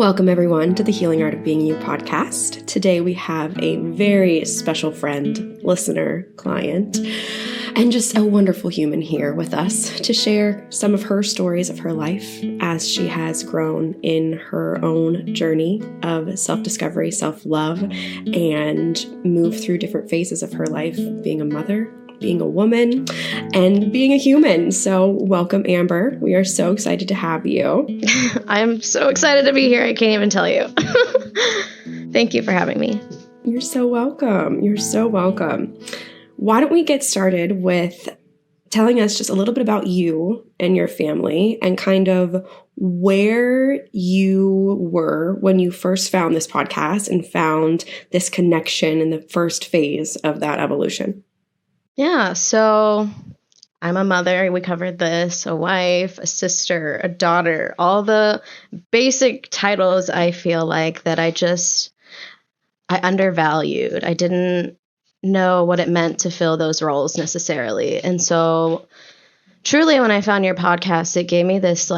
Welcome, everyone, to the Healing Art of Being You podcast. Today, we have a very special friend, listener, client, and just a wonderful human here with us to share some of her stories of her life as she has grown in her own journey of self-discovery, self-love, and moved through different phases of her life, being a mother, being a woman, and being a human. So welcome, Amber. We are so excited to have you. I'm so excited to be here. I can't even tell you. Thank you for having me. You're so welcome. You're so welcome. Why don't we get started with telling us just a little bit about you and your family and kind of where you were when you first found this podcast and found this connection in the first phase of that evolution. Yeah, so I'm a mother. We covered this, a wife, a sister, a daughter, all the basic titles I feel like that I undervalued. I didn't know what it meant to fill those roles necessarily. And so truly when I found your podcast, it gave me this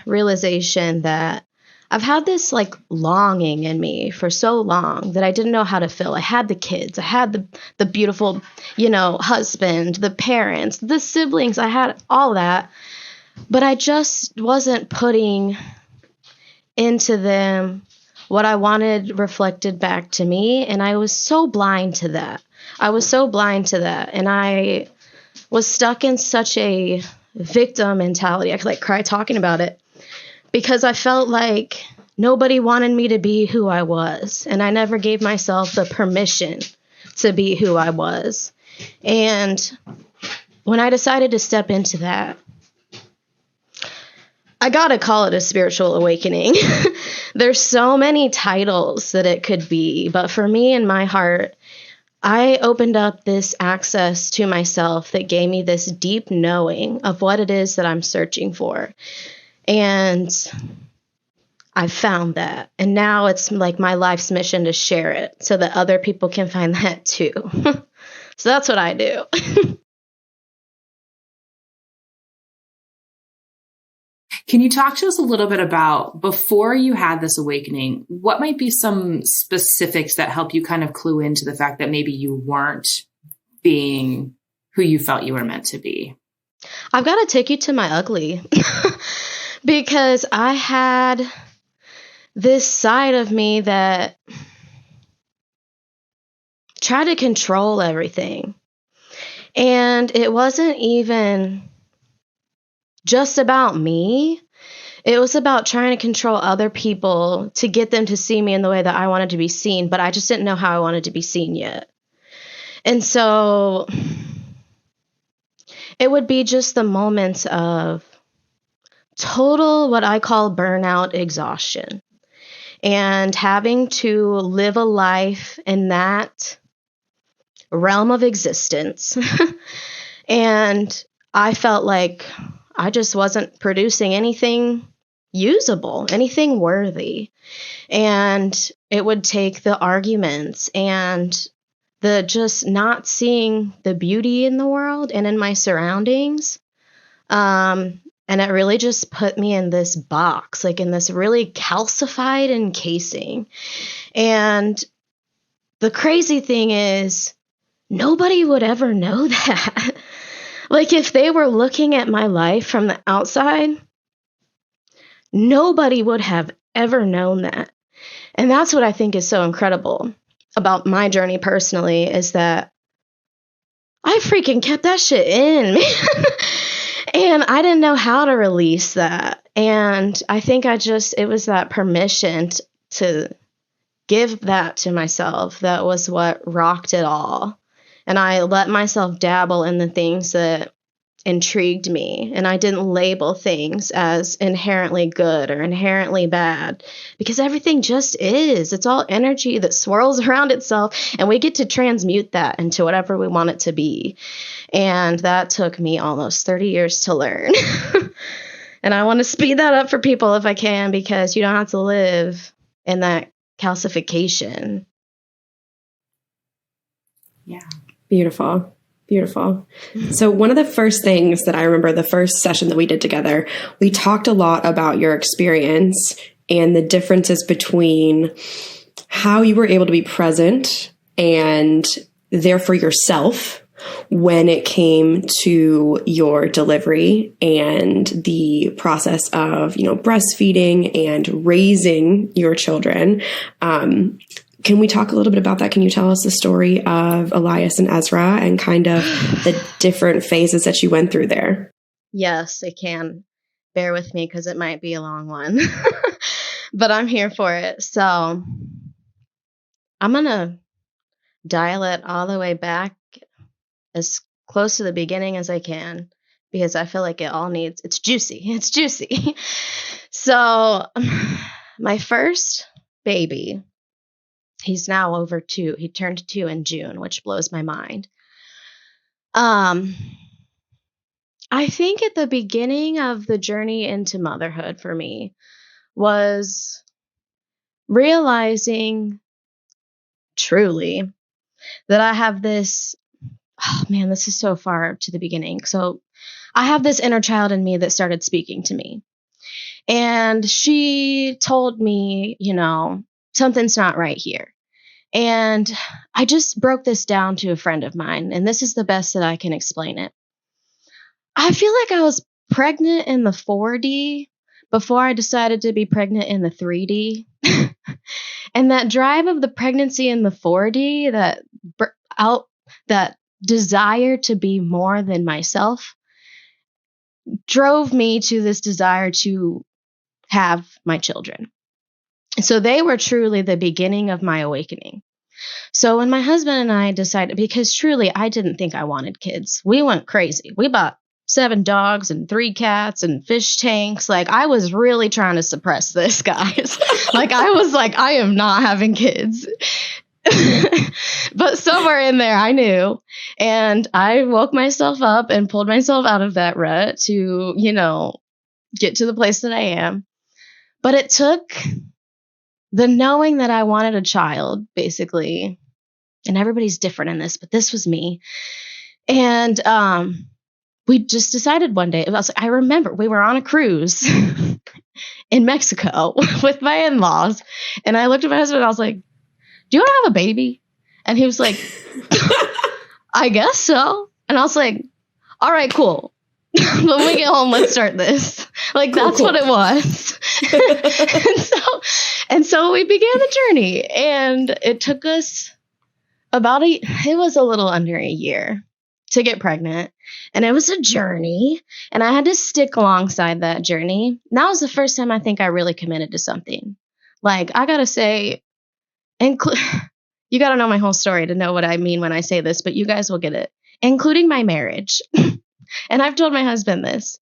realization that I've had this longing in me for so long that I didn't know how to fill. I had the kids, I had the beautiful, husband, the parents, the siblings, I had all that, but I just wasn't putting into them what I wanted reflected back to me. And I was so blind to that. And I was stuck in such a victim mentality. I could cry talking about it because I felt like nobody wanted me to be who I was. And I never gave myself the permission to be who I was. And when I decided to step into that, I gotta call it a spiritual awakening. There's so many titles that it could be, but for me in my heart, I opened up this access to myself that gave me this deep knowing of what it is that I'm searching for. And I found that. And now it's like my life's mission to share it so that other people can find that too. So that's what I do. Can you talk to us a little bit about, before you had this awakening, what might be some specifics that help you kind of clue into the fact that maybe you weren't being who you felt you were meant to be? I've got to take you to my ugly because I had this side of me that tried to control everything. And it wasn't even just about me. It was about trying to control other people to get them to see me in the way that I wanted to be seen, but I just didn't know how I wanted to be seen yet. And so it would be just the moments of total, what I call burnout exhaustion, and having to live a life in that realm of existence. And I felt like I just wasn't producing anything usable, anything worthy. And it would take the arguments and the just not seeing the beauty in the world and in my surroundings. And it really just put me in this box, in this really calcified encasing. And the crazy thing is, nobody would ever know that. If they were looking at my life from the outside, nobody would have ever known that. And that's what I think is so incredible about my journey personally, is that I freaking kept that shit in, man. And I didn't know how to release that. And I think it was that permission to give that to myself that was what rocked it all. And I let myself dabble in the things that intrigued me. And I didn't label things as inherently good or inherently bad, because everything just is. It's all energy that swirls around itself, and we get to transmute that into whatever we want it to be. And that took me almost 30 years to learn. And I want to speed that up for people if I can, because you don't have to live in that calcification. Yeah. Beautiful. Beautiful. So one of the first things that I remember, the first session that we did together, we talked a lot about your experience and the differences between how you were able to be present and there for yourself when it came to your delivery and the process of, breastfeeding and raising your children. Can we talk a little bit about that? Can you tell us the story of Elias and Ezra and kind of the different phases that you went through there? Yes, I can. Bear with me because it might be a long one, but I'm here for it. So I'm going to dial it all the way back as close to the beginning as I can because I feel like it's juicy. It's juicy. So my first baby, he's now over 2. He turned 2 in June, which blows my mind. I think at the beginning of the journey into motherhood for me was realizing truly that I have this, oh man, this is so far to the beginning. So I have this inner child in me that started speaking to me. And she told me, something's not right here. And I just broke this down to a friend of mine, and this is the best that I can explain it. I feel like I was pregnant in the 4D before I decided to be pregnant in the 3D. And that drive of the pregnancy in the 4D, that desire to be more than myself, drove me to this desire to have my children. So they were truly the beginning of my awakening. So when my husband and I decided, because truly I didn't think I wanted kids, we went crazy. We bought 7 dogs and 3 cats and fish tanks. Like, I was really trying to suppress this, guys. Like, I was like, I am not having kids. But somewhere in there, I knew. And I woke myself up and pulled myself out of that rut to, get to the place that I am. But it took the knowing that I wanted a child, basically. And everybody's different in this, but this was me. And, we just decided one day, I remember we were on a cruise in Mexico with my in-laws. And I looked at my husband and I was like, do you want to have a baby? And he was like, I guess so. And I was like, all right, cool. When we get home, let's start this. Like, cool, that's cool. What it was. and so we began the journey. And it took us it was a little under a year to get pregnant. And it was a journey, and I had to stick alongside that journey. And that was the first time I think I really committed to something. Like, I got to say, you got to know my whole story to know what I mean when I say this, but you guys will get it, including my marriage. And I've told my husband this.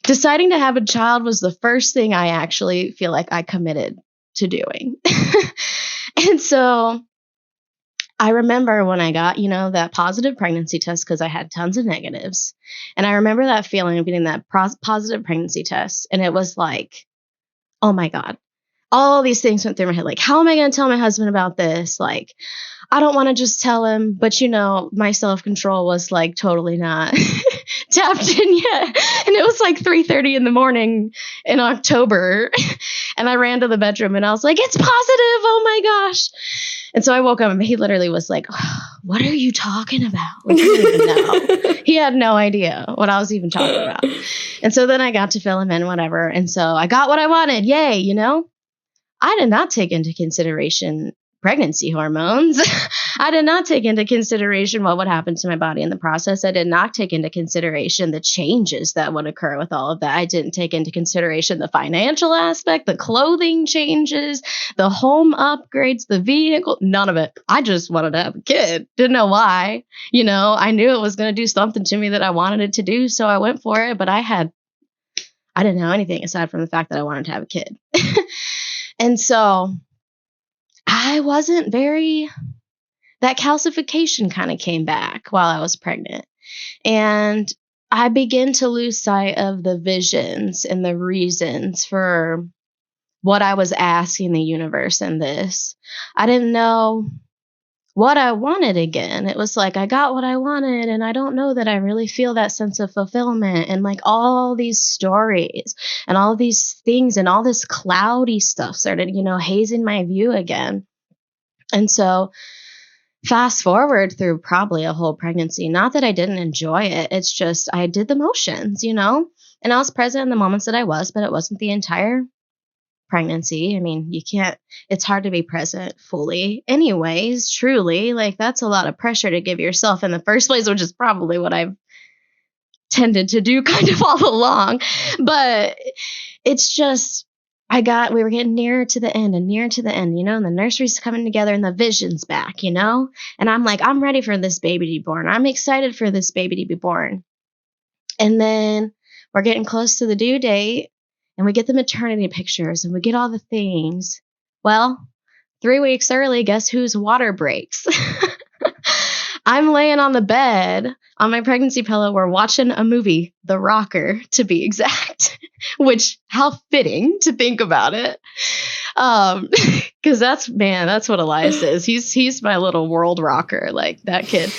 Deciding to have a child was the first thing I actually feel like I committed to doing. And so I remember when I got, that positive pregnancy test, because I had tons of negatives. And I remember that feeling of getting that positive pregnancy test. And it was like, oh my God, all these things went through my head. Like, how am I going to tell my husband about this? Like, I don't want to just tell him, but my self-control was like totally not tapped in yet. And it was like 3:30 in the morning in October. And I ran to the bedroom and I was like, it's positive. Oh my gosh. And so I woke up and he literally was like, oh, what are you talking about? Like, he didn't even know. He had no idea what I was even talking about. And so then I got to fill him in, whatever. And so I got what I wanted. Yay. I did not take into consideration pregnancy hormones. I did not take into consideration what would happen to my body in the process. I did not take into consideration the changes that would occur with all of that. I didn't take into consideration the financial aspect, the clothing changes, the home upgrades, the vehicle, none of it. I just wanted to have a kid. Didn't know why. I knew it was going to do something to me that I wanted it to do. So I went for it, but I didn't know anything aside from the fact that I wanted to have a kid. And so I wasn't that calcification kind of came back while I was pregnant. And I began to lose sight of the visions and the reasons for what I was asking the universe in this. I didn't know what I wanted again. It was like, I got what I wanted, and I don't know that I really feel that sense of fulfillment, and like all these stories and all these things and all this cloudy stuff started, hazing my view again. And so fast forward through probably a whole pregnancy, not that I didn't enjoy it. It's just, I did the motions, and I was present in the moments that I was, but it wasn't the entire pregnancy. I mean, it's hard to be present fully anyways, truly. Like, that's a lot of pressure to give yourself in the first place, which is probably what I've tended to do kind of all along. But it's just, we were getting nearer to the end and nearer to the end, and the nursery's coming together and the vision's back, and I'm like, I'm ready for this baby to be born. I'm excited for this baby to be born. And then we're getting close to the due date, and we get the maternity pictures, and we get all the things. Well, 3 weeks early, guess whose water breaks? I'm laying on the bed on my pregnancy pillow. We're watching a movie, The Rocker, to be exact, which, how fitting to think about it. Because that's what Elias is. He's my little world rocker, like that kid.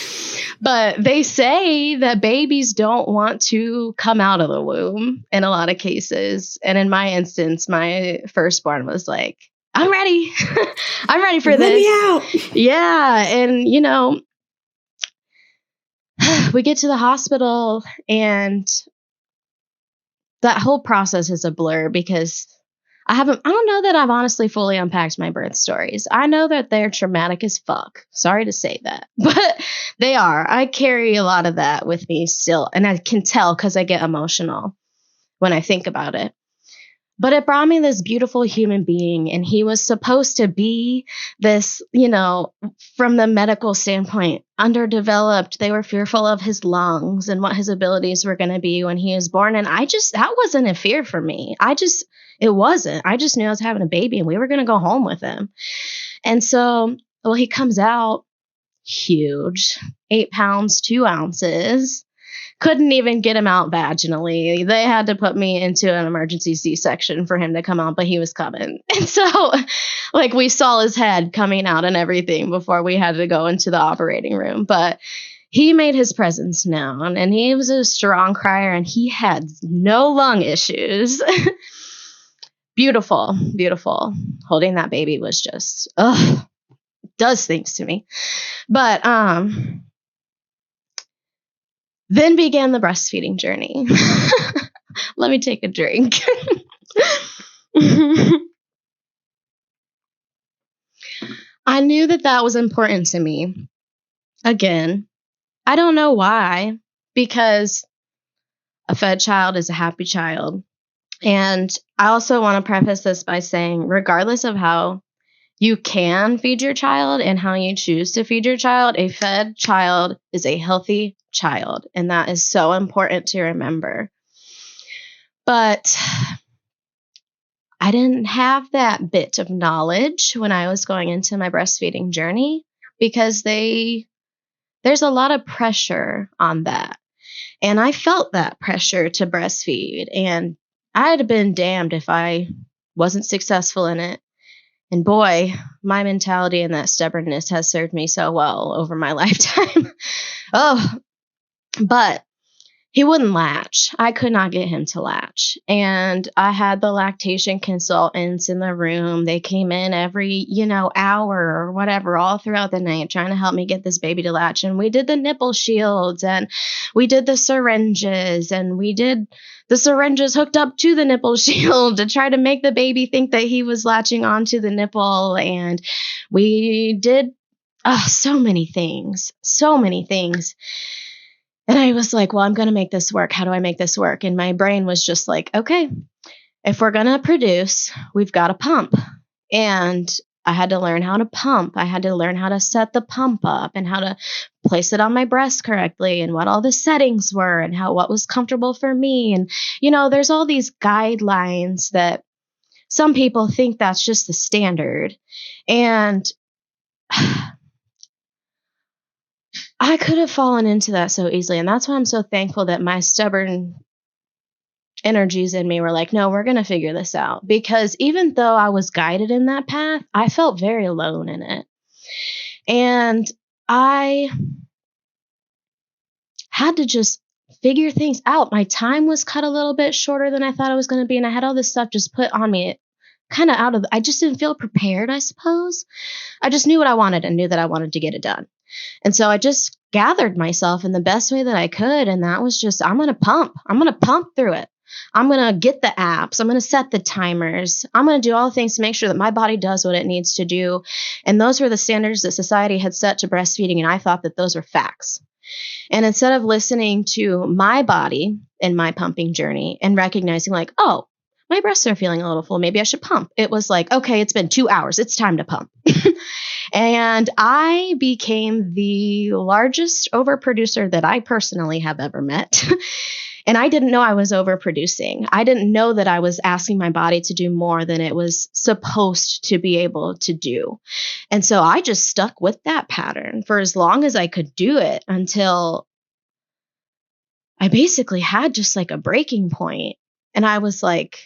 But they say that babies don't want to come out of the womb in a lot of cases. And in my instance, my firstborn was like, I'm ready. I'm ready for this. Let me out. Yeah. And, we get to the hospital, and that whole process is a blur because I don't know that I've honestly fully unpacked my birth stories. I know that they're traumatic as fuck. Sorry to say that, but they are. I carry a lot of that with me still, and I can tell because I get emotional when I think about it. But it brought me this beautiful human being, and he was supposed to be this, from the medical standpoint, underdeveloped. They were fearful of his lungs and what his abilities were going to be when he was born. And that wasn't a fear for me. It wasn't. I just knew I was having a baby, and we were going to go home with him. And so, he comes out huge, 8 pounds, 2 ounces. Couldn't even get him out vaginally. They had to put me into an emergency C-section for him to come out, but he was coming. And so, we saw his head coming out and everything before we had to go into the operating room. But he made his presence known, and he was a strong crier, and he had no lung issues. Beautiful, beautiful. Holding that baby was just, does things to me. But, then began the breastfeeding journey. Let me take a drink. I knew that was important to me. Again, I don't know why, because a fed child is a happy child. And I also want to preface this by saying, regardless of how you can feed your child and how you choose to feed your child, a fed child is a healthy child. And that is so important to remember. But I didn't have that bit of knowledge when I was going into my breastfeeding journey, because there's a lot of pressure on that. And I felt that pressure to breastfeed, and I'd have been damned if I wasn't successful in it. And boy, my mentality and that stubbornness has served me so well over my lifetime. But he wouldn't latch. I could not get him to latch. And I had the lactation consultants in the room. They came in every, hour or whatever, all throughout the night, trying to help me get this baby to latch. And we did the nipple shields, and we did the syringes, and we did the syringes hooked up to the nipple shield to try to make the baby think that he was latching onto the nipple. And we did so many things. And I was like, well, I'm going to make this work. How do I make this work? And my brain was just like, okay, if we're going to produce, we've got to pump. And I had to learn how to pump. I had to learn how to set the pump up and how to place it on my breast correctly, and what all the settings were, and what was comfortable for me. And, there's all these guidelines that some people think that's just the standard. And I could have fallen into that so easily. And that's why I'm so thankful that my stubborn energies in me were like, no, we're going to figure this out. Because even though I was guided in that path, I felt very alone in it. And I had to just figure things out. My time was cut a little bit shorter than I thought it was going to be. And I had all this stuff just put on me kind of I just didn't feel prepared, I suppose. I just knew what I wanted and knew that I wanted to get it done. And so I just gathered myself in the best way that I could. And that was just, I'm going to pump through it. I'm going to get the apps. I'm going to set the timers. I'm going to do all the things to make sure that my body does what it needs to do. And those were the standards that society had set to breastfeeding. And I thought that those were facts. And instead of listening to my body in my pumping journey and recognizing like, oh, my breasts are feeling a little full, maybe I should pump. It was like, okay, it's been 2 hours. It's time to pump. And I became the largest overproducer that I personally have ever met. And I didn't know I was overproducing. I didn't know that I was asking my body to do more than it was supposed to be able to do. And so I just stuck with that pattern for as long as I could do it until I basically had just like a breaking point. And I was like,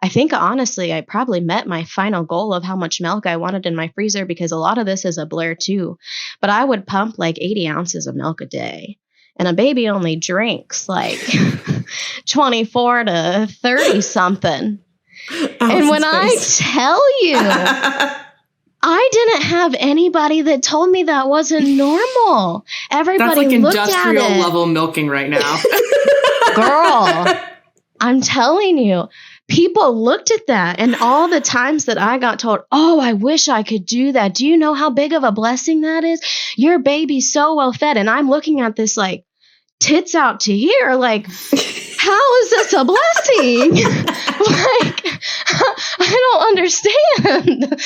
I think honestly, I probably met my final goal of how much milk I wanted in my freezer, because a lot of this is a blur too. But I would pump like 80 ounces of milk a day. And a baby only drinks like 24 to 30 something. And when I tell you, I didn't have anybody that told me that wasn't normal. Everybody That's like looked at industrial it. level milking right now. Girl, I'm telling you, people looked at that, and all the times that I got told, oh, I wish I could do that. Do you know how big of a blessing that is? Your baby's so well fed. And I'm looking at this like tits out to here, like, how is this a blessing? Like, I don't understand.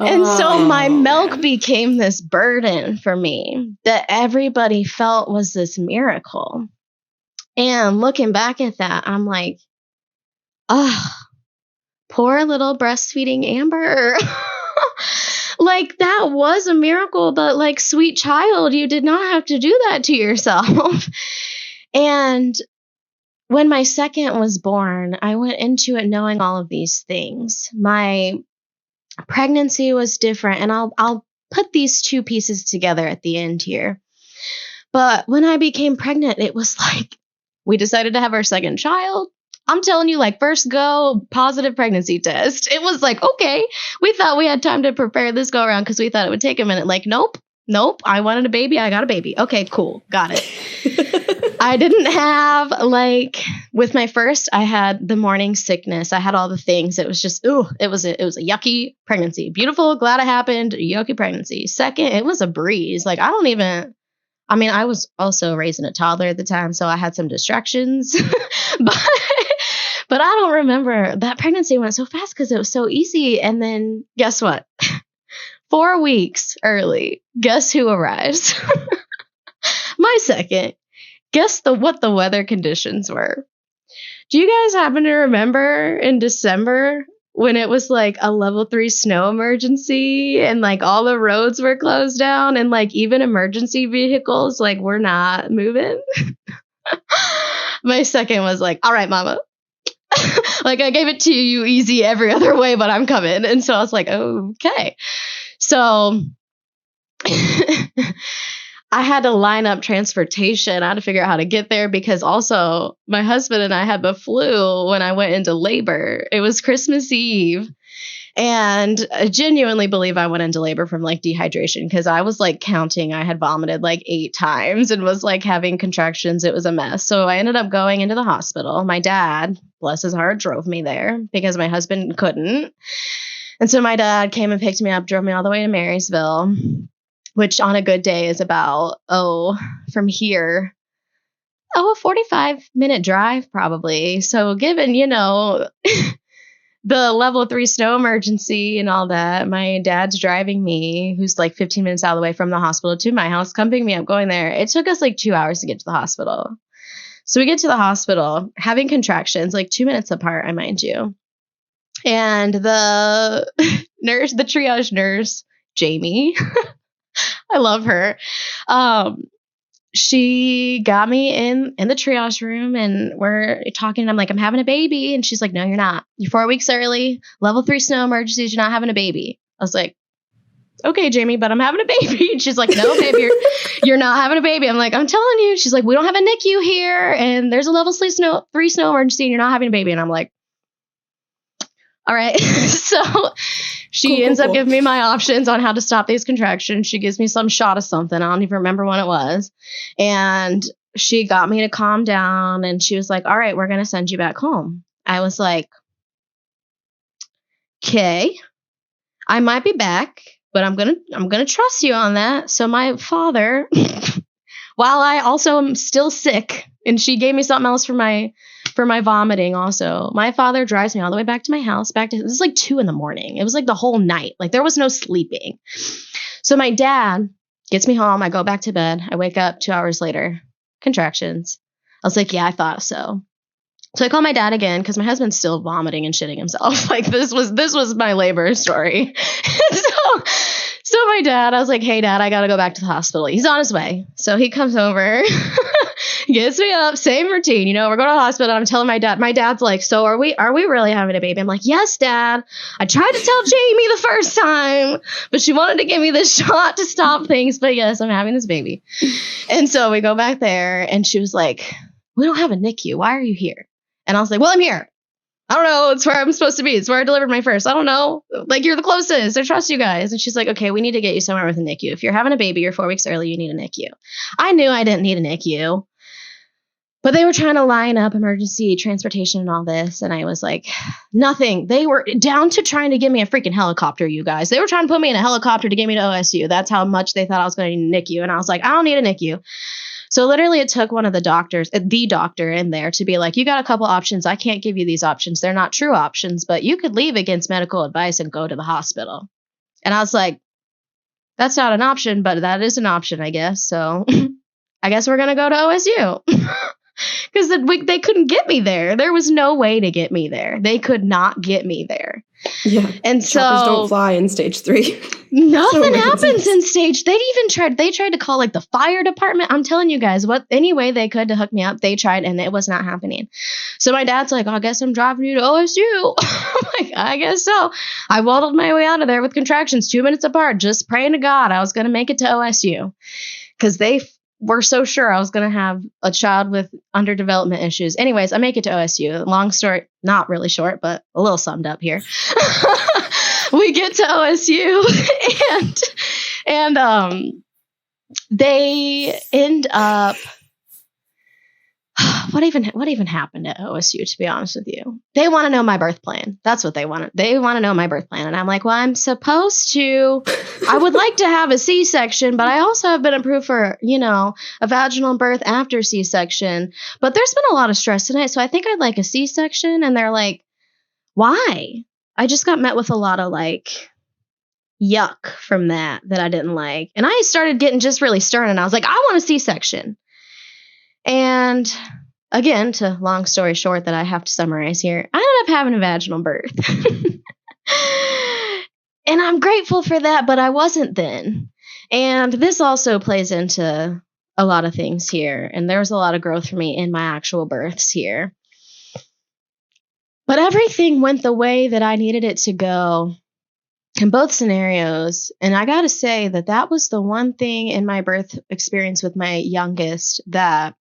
And so my milk became this burden for me that everybody felt was this miracle. And looking back at that, I'm like, oh, poor little breastfeeding Amber. Like, that was a miracle, but like, sweet child, you did not have to do that to yourself. And when my second was born, I went into it knowing all of these things. My pregnancy was different, and I'll put these two pieces together at the end here. But when I became pregnant, it was like, we decided to have our second child. I'm telling you, like, first go positive pregnancy test. It was like, okay, we thought we had time to prepare this go around because we thought it would take a minute. Like, nope. I wanted a baby. I got a baby. Okay, cool. Got it. I didn't have, like, with my first, I had the morning sickness. I had all the things. It was just, it was a yucky pregnancy. Beautiful. Glad it happened. Yucky pregnancy. Second, it was a breeze. Like, I was also raising a toddler at the time, so I had some distractions. But I don't remember. That pregnancy went so fast because it was so easy. And then guess what? 4 weeks early, guess who arrives? My second. Guess what the weather conditions were. Do you guys happen to remember in December when it was like a level 3 snow emergency and like all the roads were closed down and like even emergency vehicles like were not moving? My second was like, all right, mama. Like, I gave it to you easy every other way, but I'm coming. And so I was like, okay. So I had to line up transportation. I had to figure out how to get there because also my husband and I had the flu when I went into labor. It was Christmas Eve. And I genuinely believe I went into labor from like dehydration because I was like counting. I had vomited like 8 times and was like having contractions. It was a mess. So I ended up going into the hospital. My dad, bless his heart, drove me there because my husband couldn't. And so my dad came and picked me up, drove me all the way to Marysville, which on a good day is about, from here, a 45-minute drive probably. So given, the level 3 snow emergency and all that, my dad's driving me, who's like 15 minutes out of the way from the hospital, to my house, come pick me up, going there. It took us like 2 hours to get to the hospital. So we get to the hospital, having contractions, like 2 minutes apart, I mind you. And the nurse, the triage nurse, Jamie, I love her. she got me in the triage room and we're talking and I'm like, I'm having a baby. And she's like, no, you're not. You're 4 weeks early, level 3 snow emergencies. You're not having a baby. I was like, okay, Jamie, but I'm having a baby. And she's like, no, babe, you're not having a baby. I'm like, I'm telling you. She's like, we don't have a NICU here. And there's a level 3 snow emergency and you're not having a baby. And I'm like, all right. So she ends up giving me my options on how to stop these contractions. She gives me some shot of something. I don't even remember when it was. And she got me to calm down. And she was like, all right, we're going to send you back home. I was like, okay, I might be back, but I'm going to trust you on that. So my father, while I also am still sick, and she gave me something else for my vomiting also. My father drives me all the way back to my house, it was like 2 a.m. It was like the whole night. Like there was no sleeping. So my dad gets me home. I go back to bed. I wake up 2 hours later, contractions. I was like, yeah, I thought so. So I call my dad again because my husband's still vomiting and shitting himself. Like this was my labor story. So my dad, I was like, hey dad, I got to go back to the hospital. He's on his way. So he comes over, gets me up, same routine. We're going to the hospital. I'm telling my dad's like, so are we really having a baby? I'm like, yes, dad. I tried to tell Jamie the first time, but she wanted to give me this shot to stop things. But yes, I'm having this baby. And so we go back there and she was like, we don't have a NICU. Why are you here? And I was like, well, I'm here. I don't know. It's where I'm supposed to be. It's where I delivered my first. I don't know. Like, you're the closest. I trust you guys. And she's like, okay, we need to get you somewhere with a NICU. If you're having a baby, you're 4 weeks early, you need a NICU. I knew I didn't need a NICU, but they were trying to line up emergency transportation and all this. And I was like, nothing. They were down to trying to give me a freaking helicopter, you guys. They were trying to put me in a helicopter to get me to OSU. That's how much they thought I was going to need a NICU. And I was like, I don't need a NICU. So literally it took one of the doctors, the doctor in there, to be like, you got a couple options. I can't give you these options. They're not true options, but you could leave against medical advice and go to the hospital. And I was like, that's not an option, but that is an option, I guess. So I guess we're going to go to OSU. Because they couldn't get me there. There was no way to get me there. They could not get me there. Yeah. And choppers so don't fly in stage 3. Nothing happens in stage. They tried to call like the fire department. I'm telling you guys, any way they could to hook me up, they tried and it was not happening. So my dad's like, I guess I'm driving you to OSU. I'm like, I guess so. I waddled my way out of there with contractions 2 minutes apart, just praying to God I was going to make it to OSU. Because they were so sure I was going to have a child with underdevelopment issues. Anyways, I make it to OSU. Long story, not really short, but a little summed up here. We get to OSU and they end up, what even happened at OSU, to be honest with you? They want to know my birth plan. That's what they want. They want to know my birth plan. And I'm like, well, I would like to have a C-section, but I also have been approved for, a vaginal birth after C-section. But there's been a lot of stress tonight, so I think I'd like a C-section. And they're like, why? I just got met with a lot of yuck from that I didn't like. And I started getting just really stern and I was like, I want a C-section. And again, to long story short that I have to summarize here, I ended up having a vaginal birth. And I'm grateful for that, but I wasn't then. And this also plays into a lot of things here. And there was a lot of growth for me in my actual births here. But everything went the way that I needed it to go in both scenarios. And I got to say that was the one thing in my birth experience with my youngest, that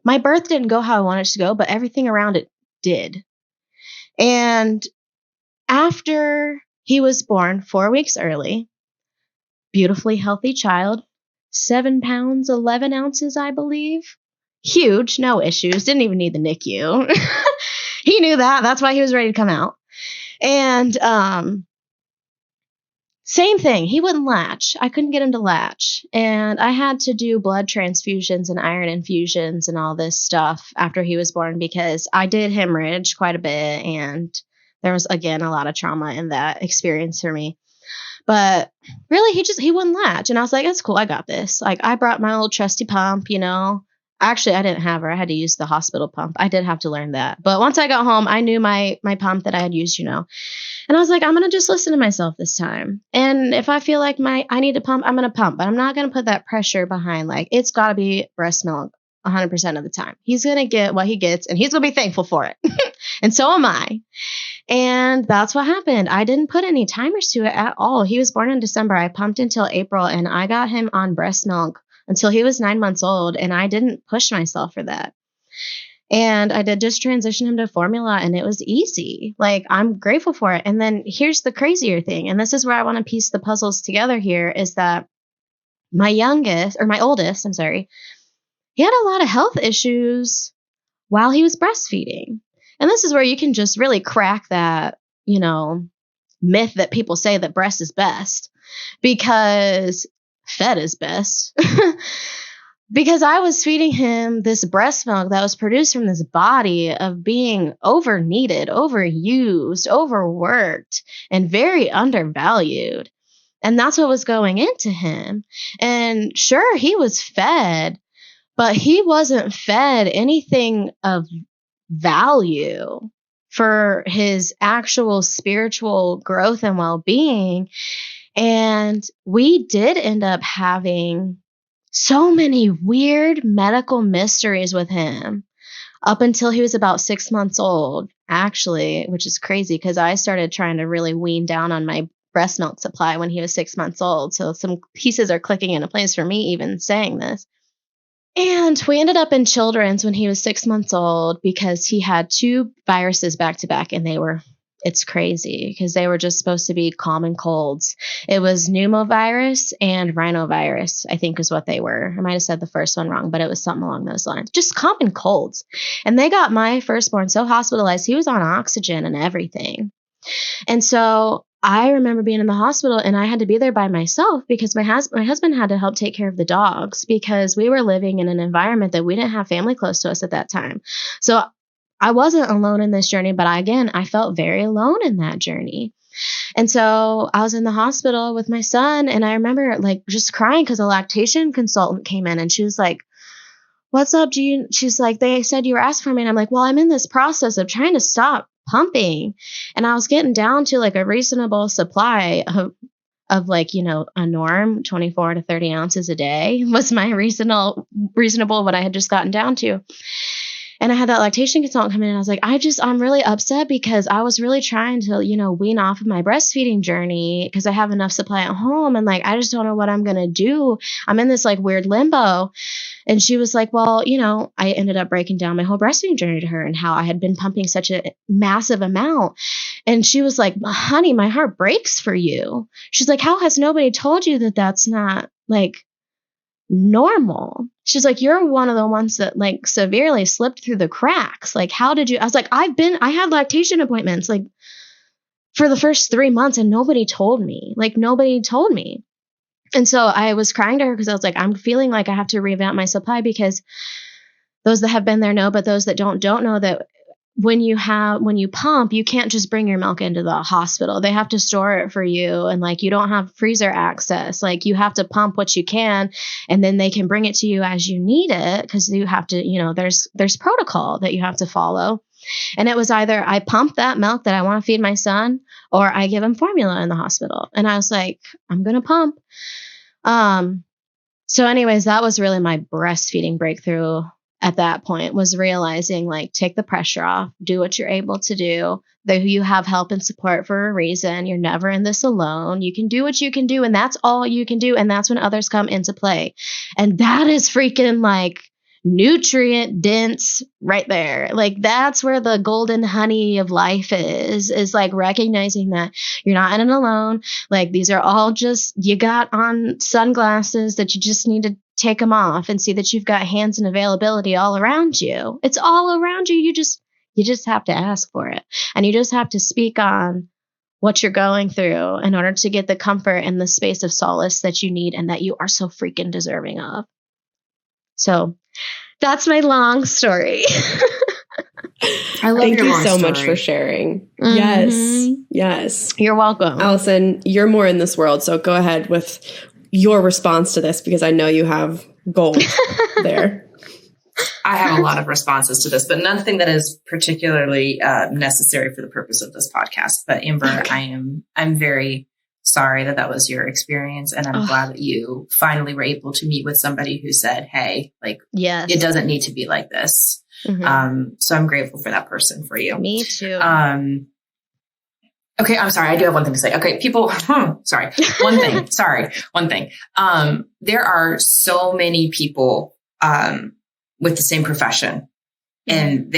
my birth didn't go how I wanted it to go, but everything around it did. And after he was born 4 weeks early, beautifully healthy child, 7 pounds, 11 ounces, I believe. Huge, no issues, didn't even need the NICU. He knew that. That's why he was ready to come out. And same thing. He wouldn't latch. I couldn't get him to latch. And I had to do blood transfusions and iron infusions and all this stuff after he was born because I did hemorrhage quite a bit. And there was, again, a lot of trauma in that experience for me. But really, he wouldn't latch. And I was like, that's cool. I got this. I brought my little trusty pump, Actually, I didn't have her. I had to use the hospital pump. I did have to learn that. But once I got home, I knew my pump that I had used, And I was like, I'm going to just listen to myself this time. And if I feel like I need to pump, I'm going to pump. But I'm not going to put that pressure behind, like, it's got to be breast milk 100% of the time. He's going to get what he gets, and he's going to be thankful for it. And so am I. And that's what happened. I didn't put any timers to it at all. He was born in December. I pumped until April, and I got him on breast milk until he was 9 months old. And I didn't push myself for that. And I did just transition him to formula, and it was easy. Like, I'm grateful for it. And then here's the crazier thing. And this is where I want to piece the puzzles together here, is that my oldest, he had a lot of health issues while he was breastfeeding. And this is where you can just really crack that, myth that people say that breast is best, because fed is best. Because I was feeding him this breast milk that was produced from this body of being over-needed, overused, overworked, and very undervalued. And that's what was going into him. And sure, he was fed, but he wasn't fed anything of value for his actual spiritual growth and well-being. And we did end up having so many weird medical mysteries with him up until he was about 6 months old, actually, which is crazy because I started trying to really wean down on my breast milk supply when he was 6 months old. So some pieces are clicking into place for me even saying this. And we ended up in Children's when he was 6 months old because he had 2 viruses back to back, and it's crazy because they were just supposed to be common colds. It was pneumovirus and rhinovirus, I think is what they were. I might have said the first one wrong, but it was something along those lines. Just common colds. And they got my firstborn so hospitalized. He was on oxygen and everything. And so I remember being in the hospital, and I had to be there by myself because my husband had to help take care of the dogs because we were living in an environment that we didn't have family close to us at that time. So I wasn't alone in this journey, but I felt very alone in that journey. And so I was in the hospital with my son, and I remember just crying because a lactation consultant came in, and she was like, "What's up? She's like, "They said you were asking for me." And I'm like, "Well, I'm in this process of trying to stop pumping." And I was getting down to a reasonable supply of a norm, 24 to 30 ounces a day was my reasonable what I had just gotten down to. And I had that lactation consultant come in, and I was like, I'm really upset because I was really trying to, wean off of my breastfeeding journey because I have enough supply at home. And I just don't know what I'm going to do. I'm in this weird limbo. And she was like, well, I ended up breaking down my whole breastfeeding journey to her and how I had been pumping such a massive amount. And she was like, honey, my heart breaks for you. She's like, how has nobody told you that that's not normal? She's like, you're one of the ones that severely slipped through the cracks. How did you? I was like, I had lactation appointments for the first 3 months, and nobody told me. Nobody told me. And so I was crying to her because I was like, I'm feeling like I have to revamp my supply because those that have been there know, but those that don't know that when you pump, you can't just bring your milk into the hospital. They have to store it for you. And you don't have freezer access. You have to pump what you can, and then they can bring it to you as you need it. Because you have to, there's protocol that you have to follow. And it was either I pump that milk that I want to feed my son, or I give him formula in the hospital. And I was like, I'm going to pump. So anyways, that was really my breastfeeding breakthrough. At that point was realizing take the pressure off, do what you're able to do. That you have help and support for a reason. You're never in this alone. You can do what you can do, and that's all you can do. And that's when others come into play. And that is freaking nutrient dense right there. That's where the golden honey of life is recognizing that you're not in it alone. These are all just, you got on sunglasses that you just need to take them off and see that you've got hands and availability all around you. It's all around you. You just have to ask for it. And you just have to speak on what you're going through in order to get the comfort and the space of solace that you need and that you are so freaking deserving of. So that's my long story. I love Thank your you long so story. much for sharing. Mm-hmm. Yes. You're welcome. Allison, you're more in this world, so go ahead with your response to this because I know you have gold there. I have a lot of responses to this, but nothing that is particularly necessary for the purpose of this podcast. But Amber, okay. I'm very sorry that was your experience. And I'm glad that you finally were able to meet with somebody who said, hey, like, yes, it doesn't need to be like this. Mm-hmm. So I'm grateful for that person for you. Me too. Okay. I'm sorry. I do have one thing to say. Okay. People, sorry. One thing. There are so many people, with the same profession, and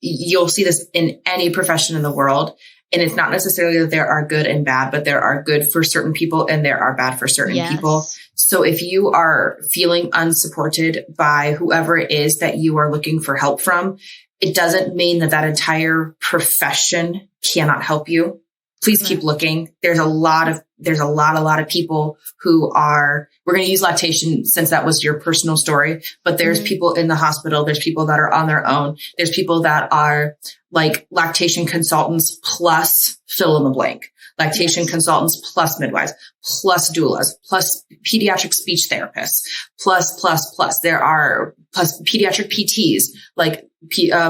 you'll see this in any profession in the world. And it's not necessarily that there are good and bad, but there are good for certain people and there are bad for certain people. So if you are feeling unsupported by whoever it is that you are looking for help from, it doesn't mean that entire profession cannot help you. Please keep looking. There's a lot of people who are, we're going to use lactation since that was your personal story, but there's people in the hospital. There's people that are on their own. There's people that are like lactation consultants plus fill in the blank, lactation consultants plus midwives, plus doulas, plus pediatric speech therapists, plus there are plus pediatric PTs, like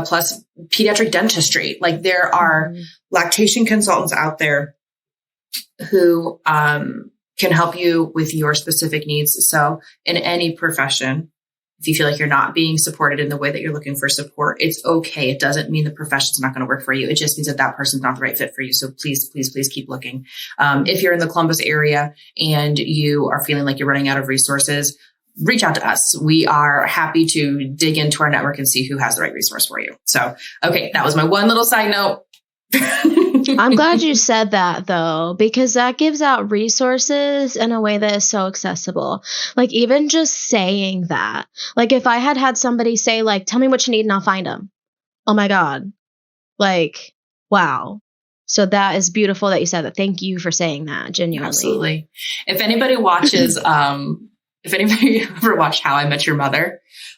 plus pediatric dentistry. Like there are lactation consultants out there who can help you with your specific needs. So in any profession, if you feel like you're not being supported in the way that you're looking for support, it's okay. It doesn't mean the profession's not going to work for you. It just means that person's not the right fit for you. So please keep looking. If you're in the Columbus area and you are feeling like you're running out of resources, reach out to us. We are happy to dig into our network and see who has the right resource for you. So, okay, that was my one little side note. I'm glad you said that though, because that gives out resources in a way that is so accessible. Like even just saying that, like if I had somebody say like, tell me what you need and I'll find them. Oh my God. Like, wow. So that is beautiful that you said that. Thank you for saying that. Genuinely. Absolutely. If anybody watches, if anybody ever watched How I Met Your Mother,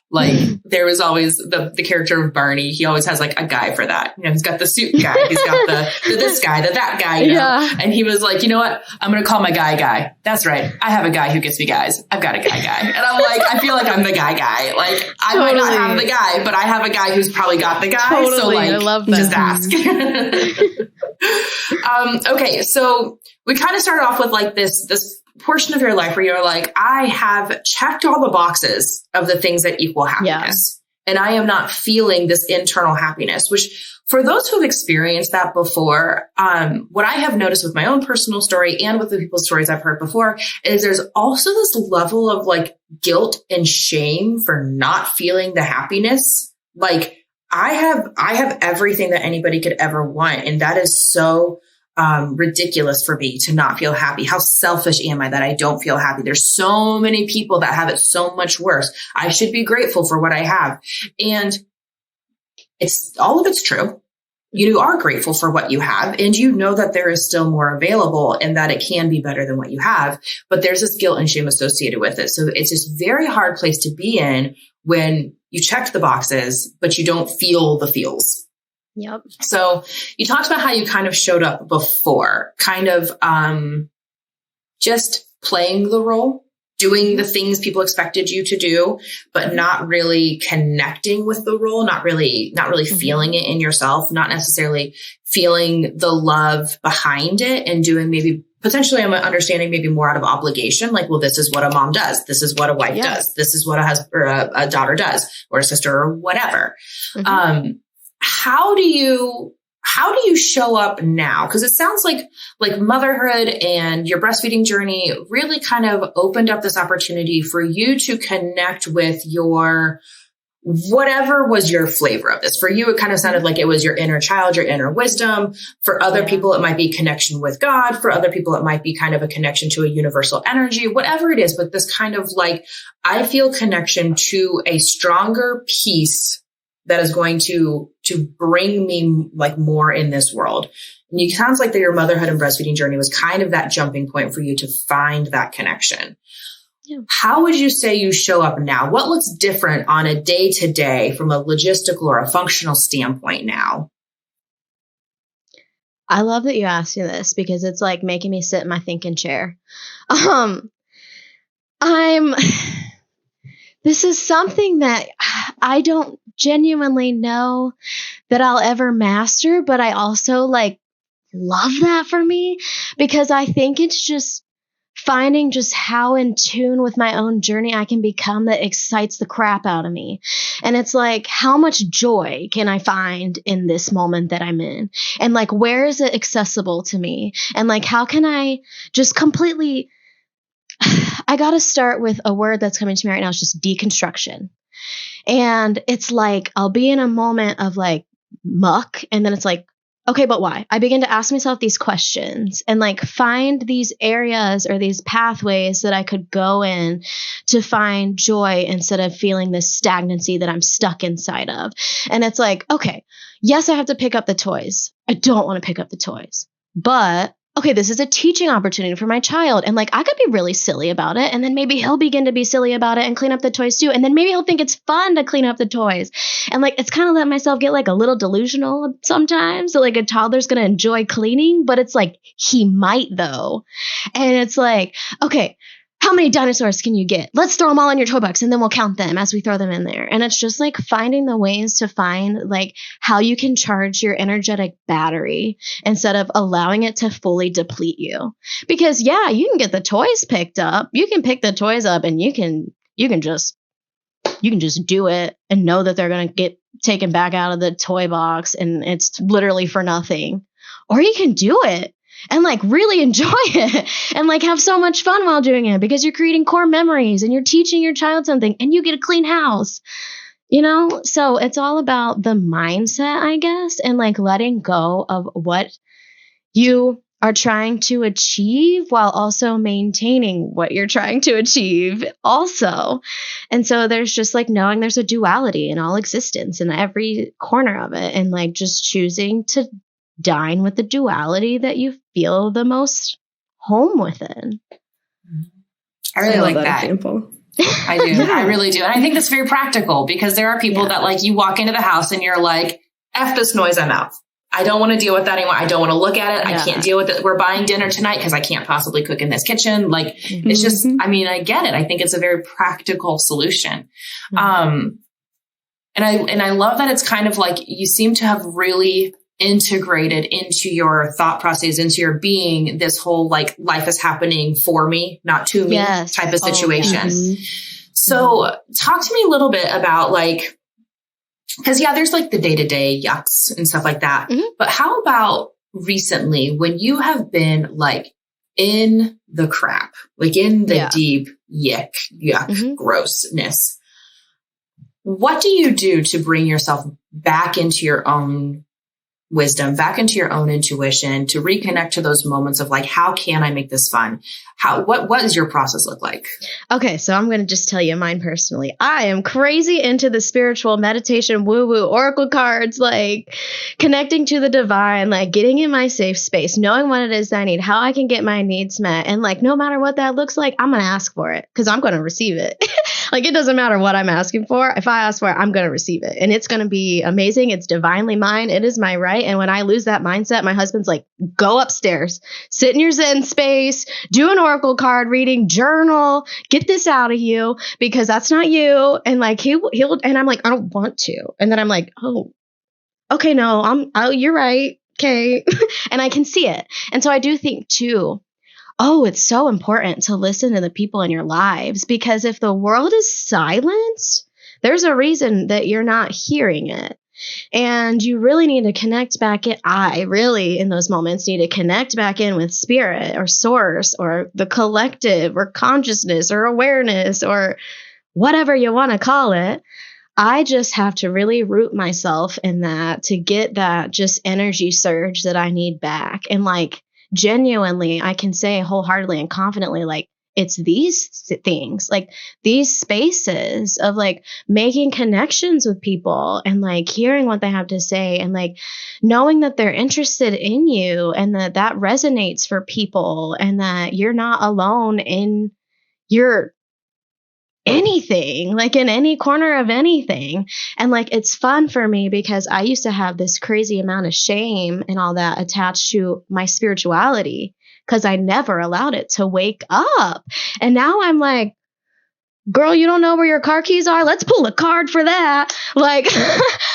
like there was always the character of Barney. He always has like a guy for that. You know, he's got the suit guy. He's got the this guy, that guy, you know? Yeah. And he was like, you know what? I'm going to call my guy. That's right. I have a guy who gets me guys. I've got a guy. And I'm like, I feel like I'm the guy. Like I might not have the guy, but I have a guy who's probably got the guy. Totally. So like, I love that. Just ask. Okay. So we kind of started off with like this portion of your life where you're like, I have checked all the boxes of the things that equal happiness. Yeah. And I am not feeling this internal happiness, which for those who've experienced that before, what I have noticed with my own personal story and with the people's stories I've heard before is there's also this level of like guilt and shame for not feeling the happiness. Like I have everything that anybody could ever want. And that is so ridiculous for me to not feel happy. How selfish am I that I don't feel happy? There's so many people that have it so much worse. I should be grateful for what I have. And all of it's true. You are grateful for what you have and you know that there is still more available and that it can be better than what you have, but there's this guilt and shame associated with it. So it's this very hard place to be in when you checked the boxes, but you don't feel the feels. Yep. So you talked about how you kind of showed up before, kind of just playing the role, doing the things people expected you to do, but not really connecting with the role, not really feeling it in yourself, not necessarily feeling the love behind it and doing maybe potentially I'm understanding maybe more out of obligation. Like, well, this is what a mom does. This is what a wife does. This is what a daughter does or a sister or whatever. Mm-hmm. How do you show up now? Because it sounds like motherhood and your breastfeeding journey really kind of opened up this opportunity for you to connect with your, whatever was your flavor of this. For you, it kind of sounded like it was your inner child, your inner wisdom. For other people, it might be connection with God. For other people, it might be kind of a connection to a universal energy, whatever it is. But this kind of like, I feel connection to a stronger piece that is going to bring me like more in this world. And it sounds like that your motherhood and breastfeeding journey was kind of that jumping point for you to find that connection. Yeah. How would you say you show up now? What looks different on a day-to-day from a logistical or a functional standpoint now? I love that you asked me this because it's like making me sit in my thinking chair. this is something that I don't genuinely know that I'll ever master, but I also like love that for me, because I think it's just finding just how in tune with my own journey I can become that excites the crap out of me. And it's like, how much joy can I find in this moment that I'm in? And like, where is it accessible to me? And like, how can I just completely, I got to start with a word that's coming to me right now. It's just deconstruction. And it's like, I'll be in a moment of like muck, and then it's like, okay, but why? I begin to ask myself these questions and like find these areas or these pathways that I could go in to find joy instead of feeling this stagnancy that I'm stuck inside of. And it's like, okay, yes, I have to pick up the toys. I don't want to pick up the toys, but okay, this is a teaching opportunity for my child. And like, I could be really silly about it. And then maybe he'll begin to be silly about it and clean up the toys too. And then maybe he'll think it's fun to clean up the toys. And like, it's kind of let myself get like a little delusional sometimes. So like a toddler's going to enjoy cleaning, but it's like, he might though. And it's like, okay, how many dinosaurs can you get? Let's throw them all in your toy box and then we'll count them as we throw them in there. And it's just like finding the ways to find like how you can charge your energetic battery instead of allowing it to fully deplete you. Because yeah, you can get the toys picked up. You can pick the toys up and you can just do it and know that they're going to get taken back out of the toy box and it's literally for nothing. Or you can do it and like really enjoy it and like have so much fun while doing it, because you're creating core memories and you're teaching your child something and you get a clean house, you know? So it's all about the mindset, I guess, and like letting go of what you are trying to achieve while also maintaining what you're trying to achieve also. And so there's just like knowing there's a duality in all existence in every corner of it, and like just choosing to dine with the duality that you feel the most home within. I really like that example. I do. Yeah. I really do. And I think that's very practical, because there are people that like you walk into the house and you're like, F this noise, I'm out. I don't want to deal with that anymore. I don't want to look at it. Yeah. I can't deal with it. We're buying dinner tonight because I can't possibly cook in this kitchen. Like, it's just, I mean, I get it. I think it's a very practical solution. And I love that it's kind of like you seem to have really integrated into your thought process, into your being, this whole like life is happening for me, not to me type of situation. So talk to me a little bit about like, because there's like the day-to-day yucks and stuff like that. But how about recently when you have been like in the crap, like in the deep yuck, grossness, what do you do to bring yourself back into your own wisdom, back into your own intuition, to reconnect to those moments of like, how can I make this fun? What does your process look like? Okay. So I'm going to just tell you mine personally. I am crazy into the spiritual meditation, woo-woo, oracle cards, like connecting to the divine, like getting in my safe space, knowing what it is I need, how I can get my needs met. And like, no matter what that looks like, I'm going to ask for it because I'm going to receive it. Like, it doesn't matter what I'm asking for. If I ask for it, I'm going to receive it. And it's going to be amazing. It's divinely mine. It is my right. And when I lose that mindset, my husband's like, go upstairs, sit in your Zen space, do an oracle card reading, journal, get this out of you because that's not you. And like, he'll, and I'm like, I don't want to. And then I'm like, oh, okay, no, you're right. Okay. And I can see it. And so I do think too, it's so important to listen to the people in your lives, because if the world is silenced, there's a reason that you're not hearing it. And you really need to connect back in. I really, in those moments, need to connect back in with spirit or source or the collective or consciousness or awareness or whatever you want to call it. I just have to really root myself in that to get that just energy surge that I need back. And like, genuinely, I can say wholeheartedly and confidently, like, it's these things, like these spaces of like making connections with people and like hearing what they have to say and like knowing that they're interested in you and that resonates for people and that you're not alone in your anything, like in any corner of anything. And like, it's fun for me because I used to have this crazy amount of shame and all that attached to my spirituality because I never allowed it to wake up. And now I'm like, girl, you don't know where your car keys are? Let's pull a card for that. Like,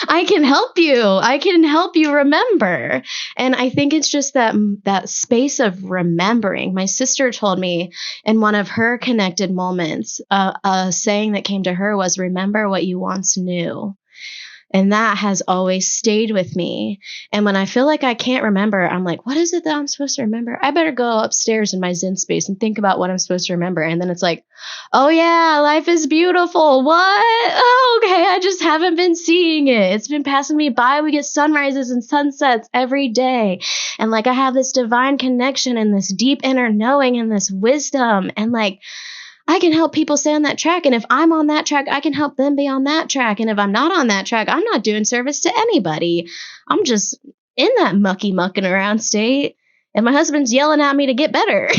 I can help you. I can help you remember. And I think it's just that space of remembering. My sister told me in one of her connected moments, a saying that came to her was, remember what you once knew. And that has always stayed with me. And when I feel like I can't remember, I'm like, what is it that I'm supposed to remember? I better go upstairs in my Zen space and think about what I'm supposed to remember. And then it's like, oh yeah, life is beautiful. What? Oh, okay. I just haven't been seeing it. It's been passing me by. We get sunrises and sunsets every day. And like, I have this divine connection and this deep inner knowing and this wisdom. And like, I can help people stay on that track. And if I'm on that track, I can help them be on that track. And if I'm not on that track, I'm not doing service to anybody. I'm just in that mucking around state. And my husband's yelling at me to get better.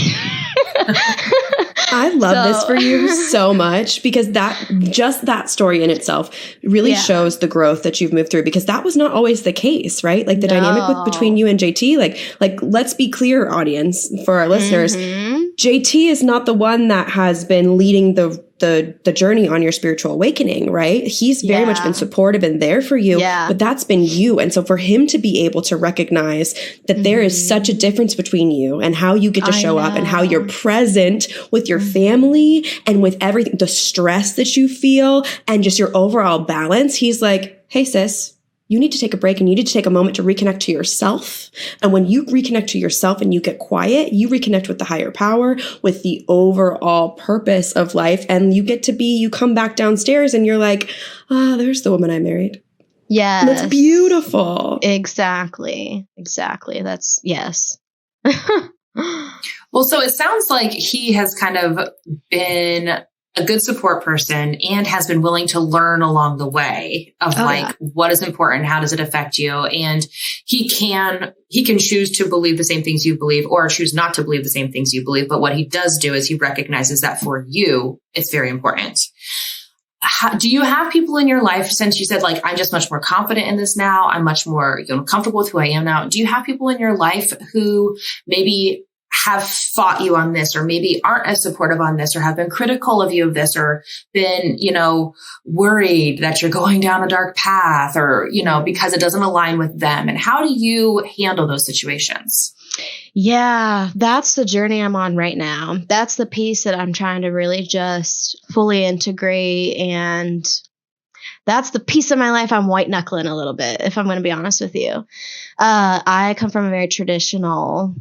I love this for you so much, because that story in itself really shows the growth that you've moved through, because that was not always the case, right? Like the dynamic between you and JT, like let's be clear, audience, for our listeners. JT is not the one that has been leading the journey on your spiritual awakening, right? He's very much been supportive and there for you, but that's been you. And so for him to be able to recognize that there is such a difference between you and how you get to show up and how you're present with your family and with everything, the stress that you feel and just your overall balance. He's like, hey sis, you need to take a break and you need to take a moment to reconnect to yourself. And when you reconnect to yourself and you get quiet, you reconnect with the higher power, with the overall purpose of life. And you come back downstairs and you're like, there's the woman I married. Yeah. That's beautiful. Exactly. That's yes. Well, so it sounds like he has kind of been a good support person and has been willing to learn along the way of what is important, how does it affect you? And he can choose to believe the same things you believe or choose not to believe the same things you believe. But what he does do is he recognizes that for you, it's very important. Do you have people in your life, since you said, like, I'm just much more confident in this now, I'm much more comfortable with who I am now. Do you have people in your life who maybe have fought you on this, or maybe aren't as supportive on this, or have been critical of you of this, or been, worried that you're going down a dark path, or, because it doesn't align with them? And how do you handle those situations? Yeah, that's the journey I'm on right now. That's the piece that I'm trying to really just fully integrate. And that's the piece of my life I'm white knuckling a little bit, if I'm going to be honest with you. I come from a very traditional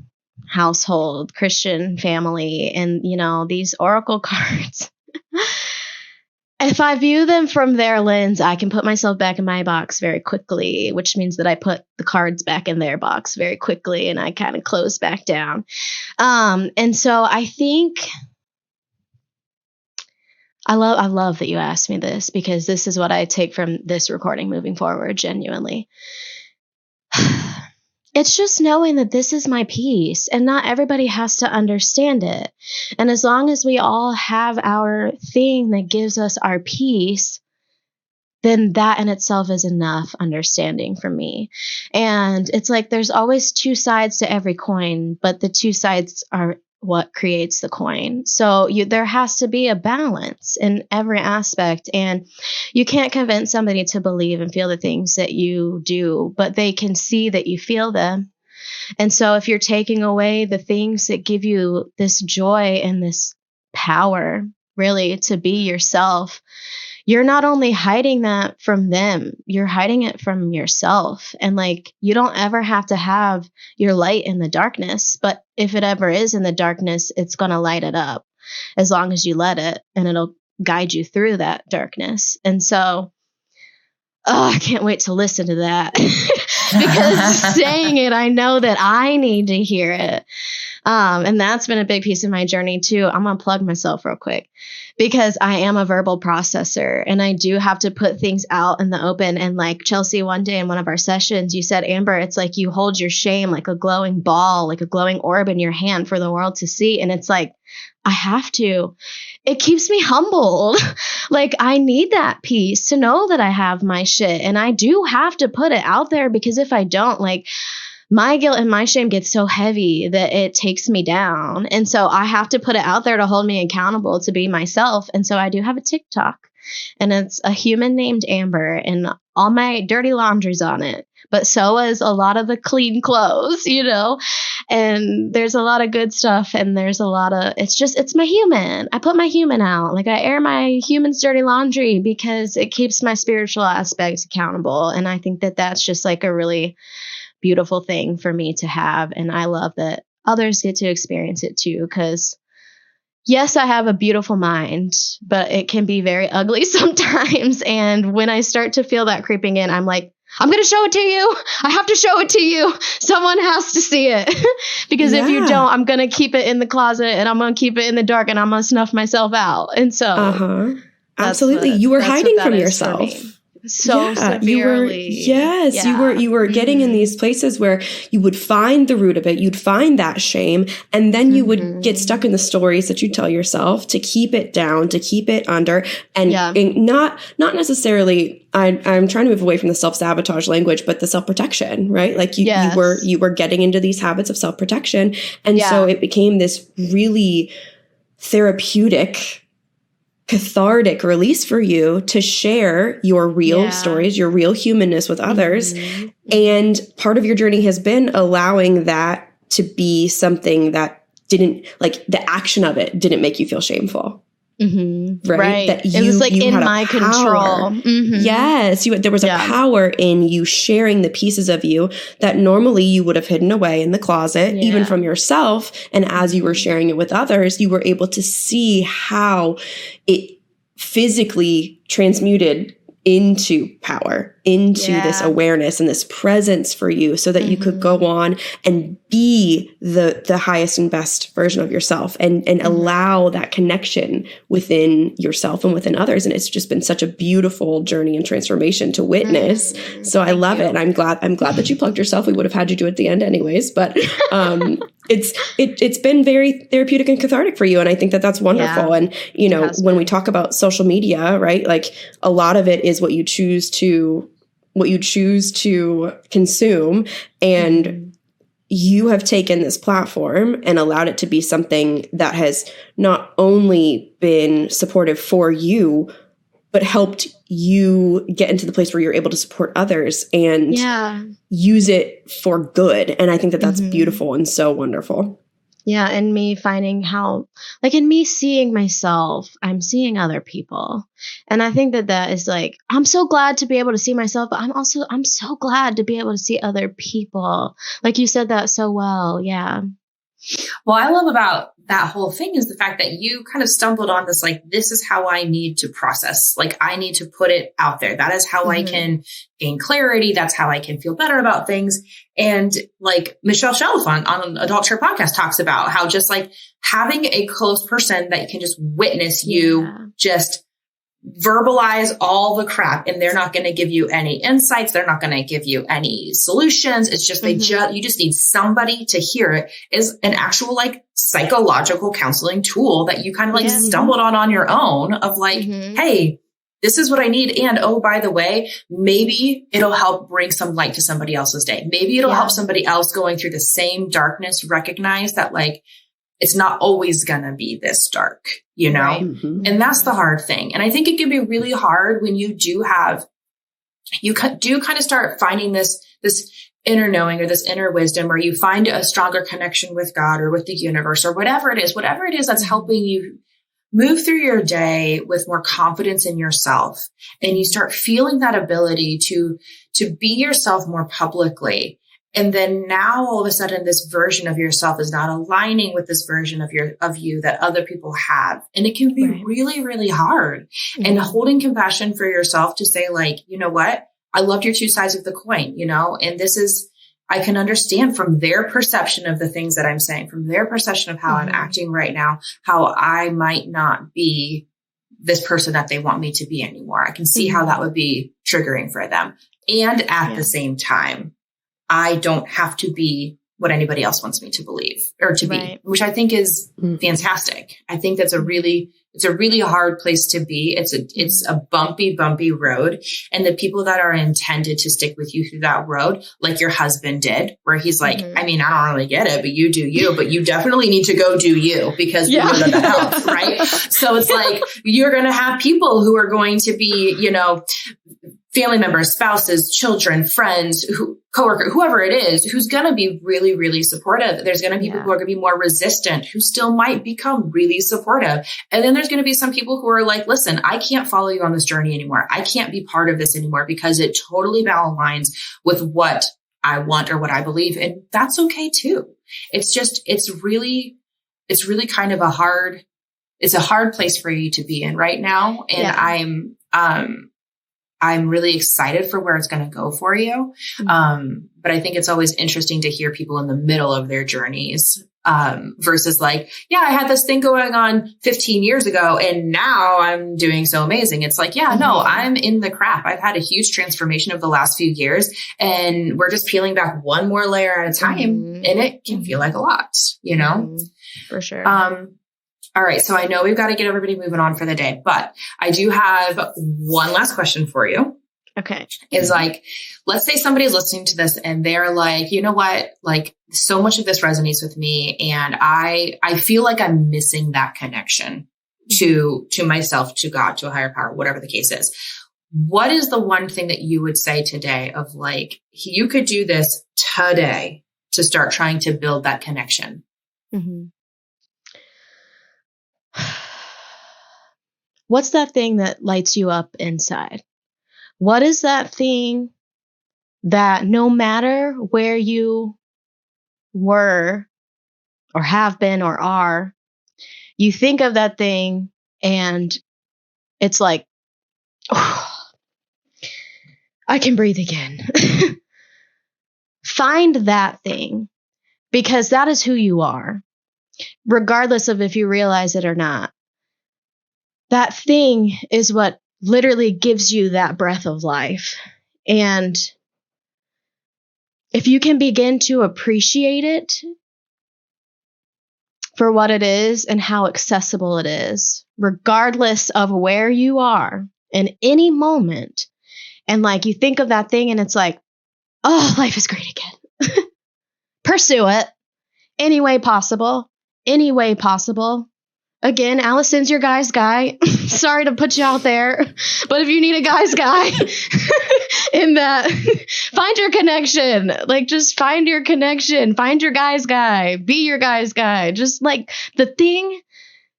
household, Christian family, and these oracle cards, if I view them from their lens, I can put myself back in my box very quickly, which means that I put the cards back in their box very quickly and I kind of close back down. And so I think I love that you asked me this, because this is what I take from this recording moving forward, genuinely. It's just knowing that this is my piece and not everybody has to understand it. And as long as we all have our thing that gives us our peace, then that in itself is enough understanding for me. And it's like there's always two sides to every coin, but the two sides are what creates the coin. So there has to be a balance in every aspect, and you can't convince somebody to believe and feel the things that you do, but they can see that you feel them. And so if you're taking away the things that give you this joy and this power, really, to be yourself, you're not only hiding that from them, you're hiding it from yourself. And like, you don't ever have to have your light in the darkness, but if it ever is in the darkness, it's going to light it up as long as you let it, and it'll guide you through that darkness. And so, I can't wait to listen to that because saying it, I know that I need to hear it. And that's been a big piece of my journey too. I'm going to plug myself real quick, because I am a verbal processor and I do have to put things out in the open. And like Chelsea, one day in one of our sessions, you said, Amber, it's like you hold your shame like a glowing ball, like a glowing orb in your hand for the world to see. And it's like, I have to. It keeps me humbled. Like, I need that piece to know that I have my shit, and I do have to put it out there, because if I don't, like, my guilt and my shame gets so heavy that it takes me down. And so I have to put it out there to hold me accountable to be myself. And so I do have a TikTok, and it's a human named Amber, and all my dirty laundry's on it. But so is a lot of the clean clothes, and there's a lot of good stuff. And there's a lot of, it's my human. I put my human out. Like, I air my human's dirty laundry because it keeps my spiritual aspects accountable. And I think that that's just like a really beautiful thing for me to have. And I love that others get to experience it too, because yes, I have a beautiful mind, but it can be very ugly sometimes. And when I start to feel that creeping in, I'm like, I'm going to show it to you. I have to show it to you. Someone has to see it. Because if you don't, I'm going to keep it in the closet, and I'm going to keep it in the dark, and I'm going to snuff myself out. And so absolutely. You were hiding from yourself. So severely. You were getting in these places where you would find the root of it. You'd find that shame, and then you would get stuck in the stories that you tell yourself to keep it down, to keep it under, and not necessarily. I'm trying to move away from the self-sabotage language, but the self-protection, right? Like you were getting into these habits of self-protection, and so it became this really therapeutic, cathartic release for you to share your real stories, your real humanness with others. And part of your journey has been allowing that to be something that didn't, like, the action of it didn't make you feel shameful. Right? That it was like in my control. Yes. There was a power in you sharing the pieces of you that normally you would have hidden away in the closet, even from yourself. And as you were sharing it with others, you were able to see how it physically transmuted into power, into this awareness and this presence for you, so that you could go on and be the highest and best version of yourself, and allow that connection within yourself and within others. And it's just been such a beautiful journey and transformation to witness. So I love it. And I'm glad that you plugged yourself. We would have had you do it at the end anyways, but it's been very therapeutic and cathartic for you. And I think that that's wonderful. And, when we talk about social media, right, like a lot of it is what you choose to consume. And you have taken this platform and allowed it to be something that has not only been supportive for you, but helped you get into the place where you're able to support others and use it for good. And I think that that's beautiful and so wonderful. Yeah. And me finding how, like, in me seeing myself, I'm seeing other people. And I think that is like, I'm so glad to be able to see myself, but I'm so glad to be able to see other people. Like, you said that so well. Yeah. Well, I love about that whole thing is the fact that you kind of stumbled on this, like, this is how I need to process. Like, I need to put it out there. That is how I can gain clarity. That's how I can feel better about things. And like Michelle Shelf on Adult Share Podcast talks about how just like having a close person that can just witness you just verbalize all the crap, and they're not going to give you any insights. They're not going to give you any solutions. It's just, you just need somebody to hear it, is an actual like psychological counseling tool that you kind of like stumbled on your own of like, hey, this is what I need. And oh, by the way, maybe it'll help bring some light to somebody else's day. Maybe it'll help somebody else going through the same darkness recognize that like, it's not always going to be this dark, Right. And that's the hard thing. And I think it can be really hard when you do kind of start finding this inner knowing or this inner wisdom, or you find a stronger connection with God or with the universe or whatever it is that's helping you move through your day with more confidence in yourself. And you start feeling that ability to be yourself more publicly. And then now all of a sudden, this version of yourself is not aligning with this version of you that other people have. And it can be really, really hard. And holding compassion for yourself to say like, you know what? I loved your two sides of the coin, and this is, I can understand from their perception of the things that I'm saying, from their perception of how I'm acting right now, how I might not be this person that they want me to be anymore. I can see how that would be triggering for them. And at the same time, I don't have to be what anybody else wants me to believe or to Right. be, which I think is fantastic. I think that's it's a really hard place to be. It's a bumpy road. And the people that are intended to stick with you through that road, like your husband did, where he's like, I mean, I don't really get it, but you do you, but you definitely need to go do you because we know that helps, right? So it's like, you're going to have people who are going to be, you know, family members, spouses, children, friends, coworker, whoever it is, who's going to be really, really supportive. There's going to be people who are going to be more resistant, who still might become really supportive. And then there's going to be some people who are like, listen, I can't follow you on this journey anymore. I can't be part of this anymore because it totally aligns with what I want or what I believe. And that's okay too. It's really kind of a hard place for you to be in right now. And I'm really excited for where it's going to go for you. But I think it's always interesting to hear people in the middle of their journeys, versus like, yeah, I had this thing going on 15 years ago and now I'm doing so amazing. It's like, yeah, no, I'm in the crap. I've had a huge transformation of the last few years and we're just peeling back one more layer at a time and it can feel like a lot, you know? For sure. All right. So I know we've got to get everybody moving on for the day, but I do have one last question for you. Okay. Is like, let's say somebody's listening to this and they're like, you know what? Like so much of this resonates with me. And I feel like I'm missing that connection to myself, to God, to a higher power, whatever the case is. What is the one thing that you would say today of like, you could do this today to start trying to build that connection? What's that thing that lights you up inside? What is that thing that no matter where you were or have been or are, you think of that thing and it's like, oh, I can breathe again. Find that thing because that is who you are, regardless of if you realize it or not. That thing is what literally gives you that breath of life. And if you can begin to appreciate it for what it is and how accessible it is, regardless of where you are in any moment, and like you think of that thing and it's like, oh, life is great again. Pursue it any way possible. Any way possible. Again, Allison's your guy's guy. Sorry to put you out there, but if you need a guy's guy in that, find your connection. Like, just find your connection. Find your guy's guy. Be your guy's guy. Just like the thing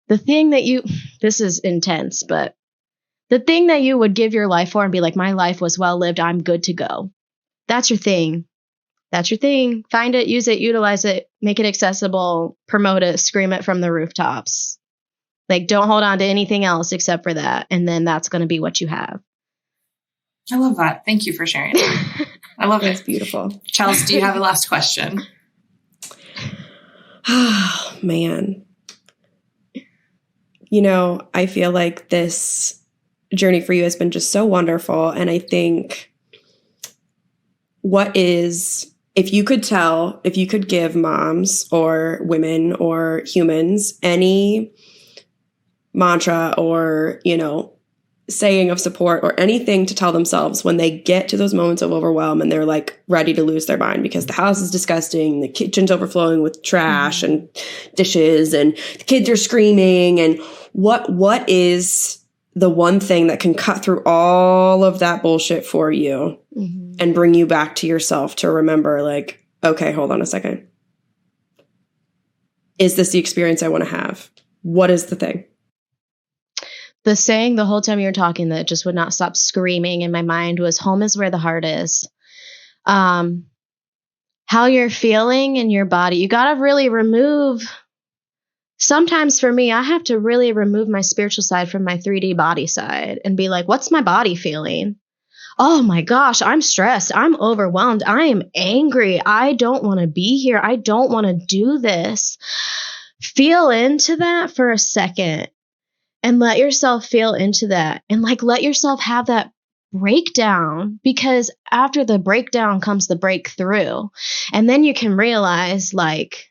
that you, this is intense, but the thing that you would give your life for and be like, my life was well lived. I'm good to go. That's your thing. That's your thing. Find it, use it, utilize it, make it accessible, promote it, scream it from the rooftops. Like, don't hold on to anything else except for that. And then that's going to be what you have. I love that. Thank you for sharing. I love it. It's beautiful. Chelsea, do you have a last question? Oh, man. You know, I feel like this journey for you has been just so wonderful. And I think if you could give moms or women or humans any mantra or, you know, saying of support or anything to tell themselves when they get to those moments of overwhelm and they're like ready to lose their mind because the house is disgusting, the kitchen's overflowing with trash and dishes and the kids are screaming, and what is the one thing that can cut through all of that bullshit for you and bring you back to yourself to remember, like, okay, hold on a second. Is this the experience I want to have? What is the thing? The saying the whole time you were talking that just would not stop screaming in my mind was, home is where the heart is. How you're feeling in your body. You got to really remove. Sometimes for me, I have to really remove my spiritual side from my 3D body side and be like, what's my body feeling? Oh my gosh, I'm stressed. I'm overwhelmed. I am angry. I don't want to be here. I don't want to do this. Feel into that for a second and let yourself feel into that and like let yourself have that breakdown, because after the breakdown comes the breakthrough. And then you can realize, like,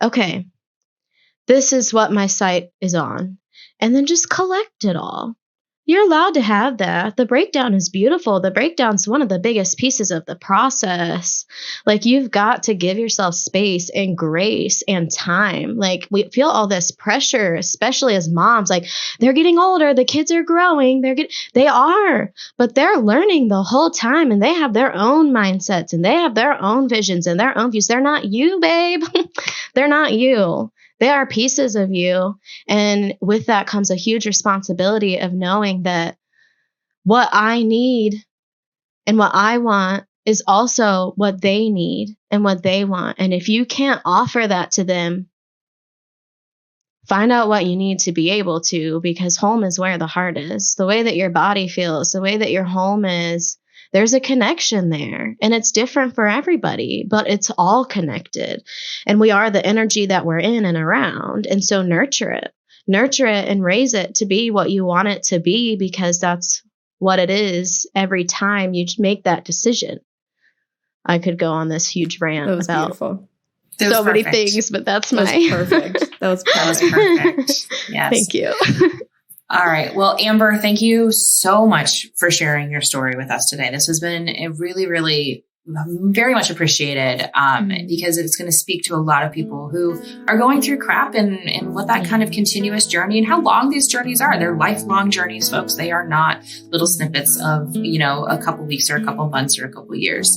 okay, this is what my sight is on. And then just collect it all. You're allowed to have that. The breakdown is beautiful. The breakdown's one of the biggest pieces of the process. Like, you've got to give yourself space and grace and time. Like, we feel all this pressure, especially as moms. Like, they're getting older. The kids are growing. They are, but they're learning the whole time, and they have their own mindsets, and they have their own visions and their own views. They're not you, babe. They're not you. They are pieces of you. And with that comes a huge responsibility of knowing that what I need and what I want is also what they need and what they want. And if you can't offer that to them, find out what you need to be able to, because home is where the heart is. The way that your body feels, the way that your home is, there's a connection there, and it's different for everybody, but it's all connected. And we are the energy that we're in and around. And so nurture it and raise it to be what you want it to be, because that's what it is every time you make that decision. I could go on this huge rant about beautiful. So many things, but that's That was perfect. That was perfect. Yes. Thank you. All right. Well, Amber, thank you so much for sharing your story with us today. This has been a really, really very much appreciated, because it's going to speak to a lot of people who are going through crap and what that kind of continuous journey and how long these journeys are. They're lifelong journeys, folks. They are not little snippets of, a couple weeks or a couple months or a couple years.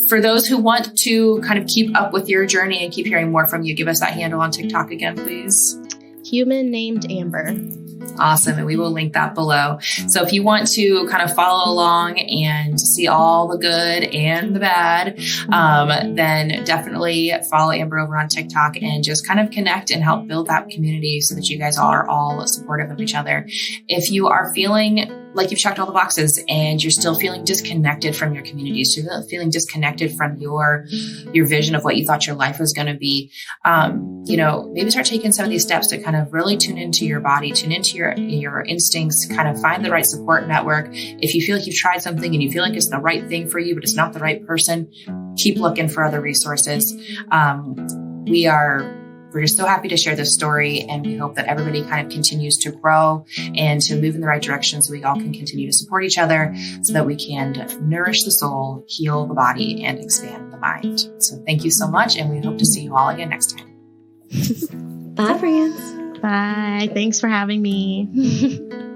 For those who want to kind of keep up with your journey and keep hearing more from you, give us that handle on TikTok again, please. Human named Amber. Awesome. And we will link that below. So if you want to kind of follow along and see all the good and the bad, then definitely follow Amber over on TikTok and just kind of connect and help build that community so that you guys are all supportive of each other. If you are feeling like you've checked all the boxes and you're still feeling disconnected from your communities, you're feeling disconnected from your vision of what you thought your life was going to be, maybe start taking some of these steps to kind of really tune into your body, tune into your instincts, kind of find the right support network. If you feel like you've tried something and you feel like it's the right thing for you, but it's not the right person, keep looking for other resources. We're just so happy to share this story, and we hope that everybody kind of continues to grow and to move in the right direction so we all can continue to support each other so that we can nourish the soul, heal the body, and expand the mind. So thank you so much, and we hope to see you all again next time. Bye, friends. Bye. Thanks for having me.